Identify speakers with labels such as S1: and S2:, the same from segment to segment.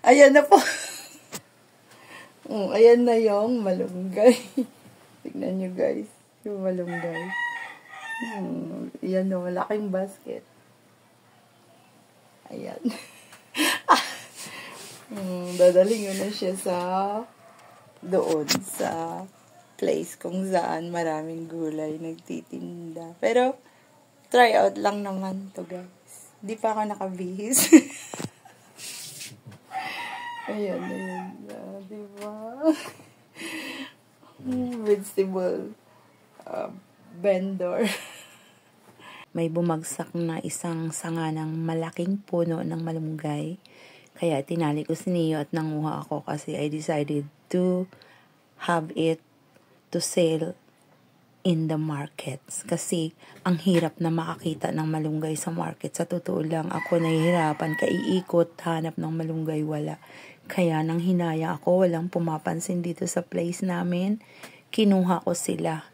S1: Ayan na po. Ayan na yung malunggay. Tignan nyo guys. Yung malunggay. Ayan na, malaking basket. Ayan. Dadaling ko na siya sa doon sa place kung saan maraming gulay nagtitinda. Pero, try out lang naman to guys. Di pa ako nakabihis. Ayan. Diba? Vegetable vendor. May bumagsak na isang sanga ng malaking puno ng malunggay. Kaya tinali ko si Neo at nanguha ako kasi I decided to have it to sell in the markets. Kasi ang hirap na makakita ng malunggay sa market. Sa totoo lang, ako nahihirapan. Kaiikot, hanap ng malunggay, wala. Kaya nang hinaya ako, walang pumapansin dito sa place namin. Kinuha ko sila.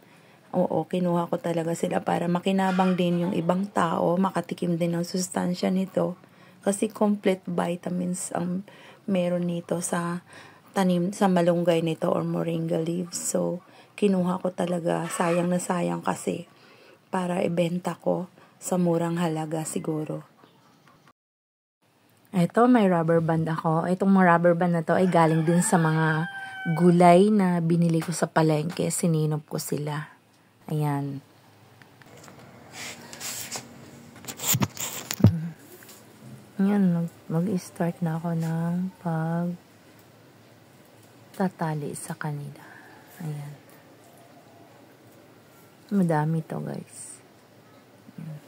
S1: Oo, kinuha ko talaga sila para makinabang din yung ibang tao, makatikim din ng sustansya nito. Kasi complete vitamins ang meron nito sa tanim, sa malunggay nito or moringa leaves. So, kinuha ko talaga. Sayang na sayang kasi para ibenta ko sa murang halaga siguro. Ito, may rubber band ako. Itong mga rubber band na to ay galing din sa mga gulay na binili ko sa palengke. Sininop ko sila. Ayan. Ayan, mag-start na ako ng pagtatali sa kanila. Ayan. Madami to guys. Ayan.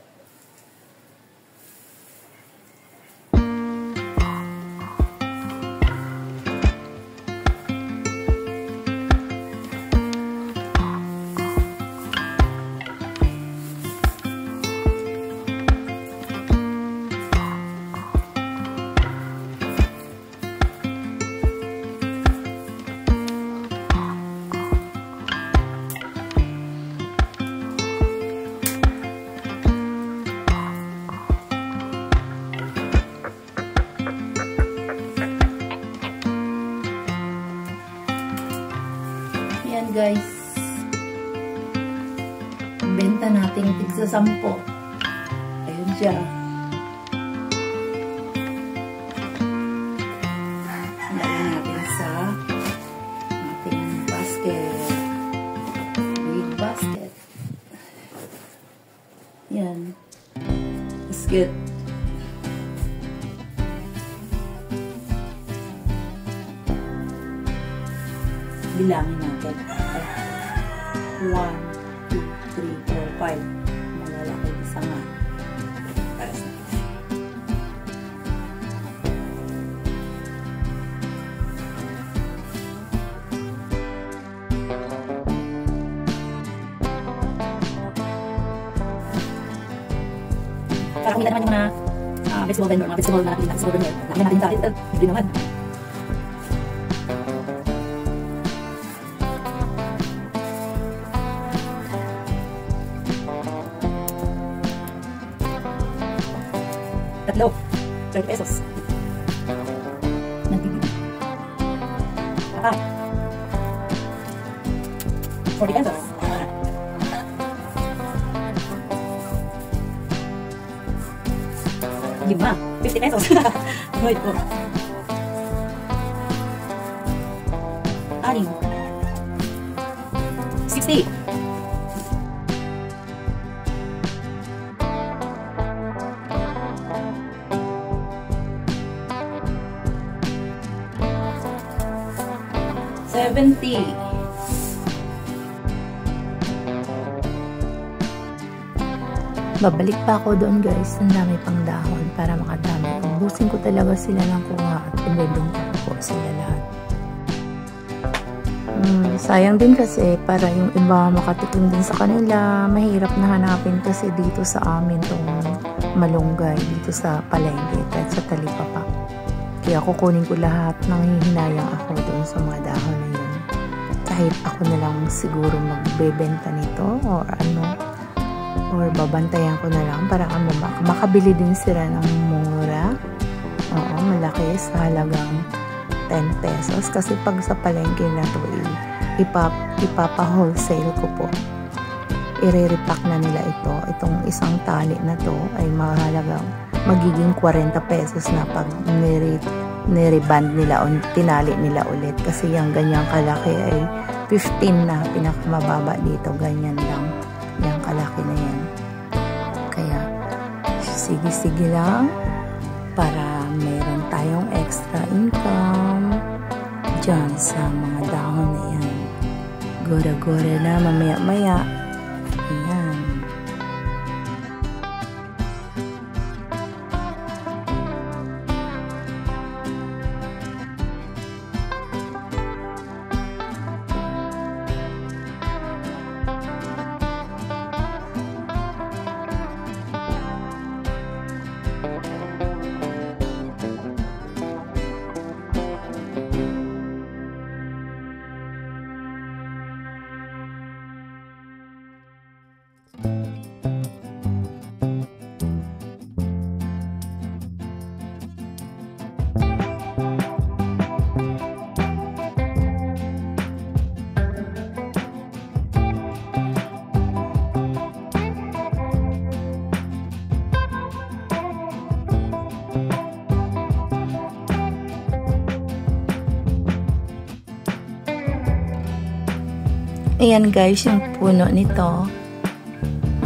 S1: Guys, benta natin tigsa 10. Ayun siya. Lagyan natin sa ating basket. Big basket. Yan. Basket. Bilangin natin. 1, 2, 3, 4, 5. Malalaki isa nga. Para sa para kumita naman yung mga vegetable vendor, mga vegetable na natin sa vegetable vendor. Lagyan natin yung dahil. Hindi naman. Tatlo, 30 pesos. Nandito. Apat. 40 pesos. 5, 50 pesos. Wait, oh. 6, 60. 70. Babalik pa ako doon guys. Ang dami pang dahon para makadami. Ubusin ko talaga sila ng kuha at ibebenta ko sila lahat. Sayang din kasi para yung iba makatikim din sa kanila. Mahirap na hanapin kasi dito sa amin itong malunggay dito sa palengke at sa talipapa. Kaya kukunin ko lahat ng hihinayang ako doon sa mga dahon na yun. Kahit ako na lang siguro magbebenta nito or ano. Or babantayan ko na lang para makabili din sila ng mura. Oo. malaki sa halagang 10 pesos. Kasi pag sa palengke na to, ipapa-wholesale ko po. I-repack na nila ito. Itong isang tali na to ay mahalagang magiging 40 pesos na pag niriband nila o tinali nila ulit. Kasi yung ganyang kalaki ay 15 na pinakamababa dito. Ganyan lang. Yung kalaki na yan. Kaya sige-sige lang para meron tayong extra income dyan sa mga dahon na yan. Gora-gora na mamaya-maya. Ayan. Ayan guys, yung puno nito,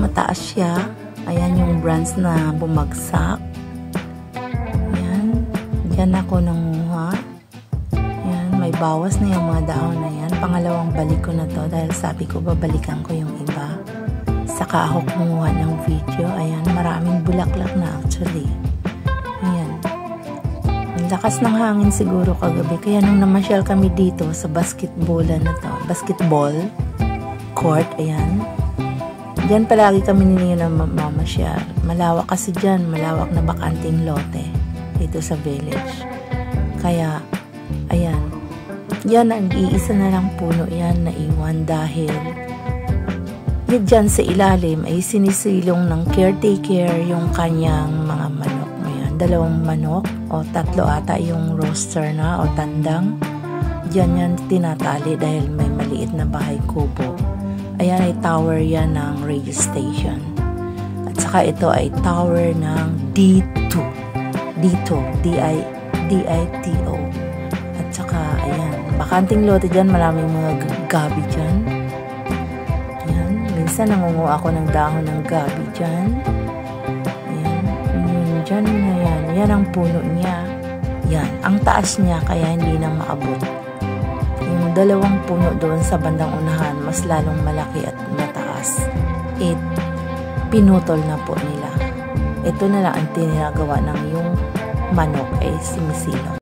S1: mataas siya. Ayan yung branch na bumagsak. Ayan, dyan ako nanguha. Ayan, may bawas na yung mga dahon na yan. Pangalawang balik ko na to dahil sabi ko babalikan ko yung iba. Saka ako kumuha ng video. Ayan, maraming bulaklak na actually. Ayan. Ang lakas ng hangin siguro kagabi. Kaya nung namasyal kami dito sa basketball na to, basketball court, ayan. Diyan palagi kami ninyo na mamasyal. Malawak kasi dyan, malawak na bakanting lote dito sa village. Kaya, ayan. Yan, ang iisa na lang puno yan na iwan dahil dyan sa ilalim ay sinisilong ng caretaker yung kanyang mga manok. Ayan, 2 manok o 3 ata yung roster na o tandang. Diyan yan tinatali dahil may maliit na bahay kubo. Ayan ay tower yan ng radio station. At saka ito ay tower ng D2. D2. D-I-T-O. At saka ayan. Bakanting lote dyan. Maraming mga gabi dyan. Ayan. Minsan nangunguha ako ng dahon ng gabi dyan. Ayan. Yun dyan na yan. Yan ang puno niya. Yan. Ang taas niya kaya hindi na maabot. Yung 2 puno doon sa bandang unahan, mas lalong malaki at mataas. Pinutol na po nila. Ito na lang ang tinagawa ng yung manok ay simisilong.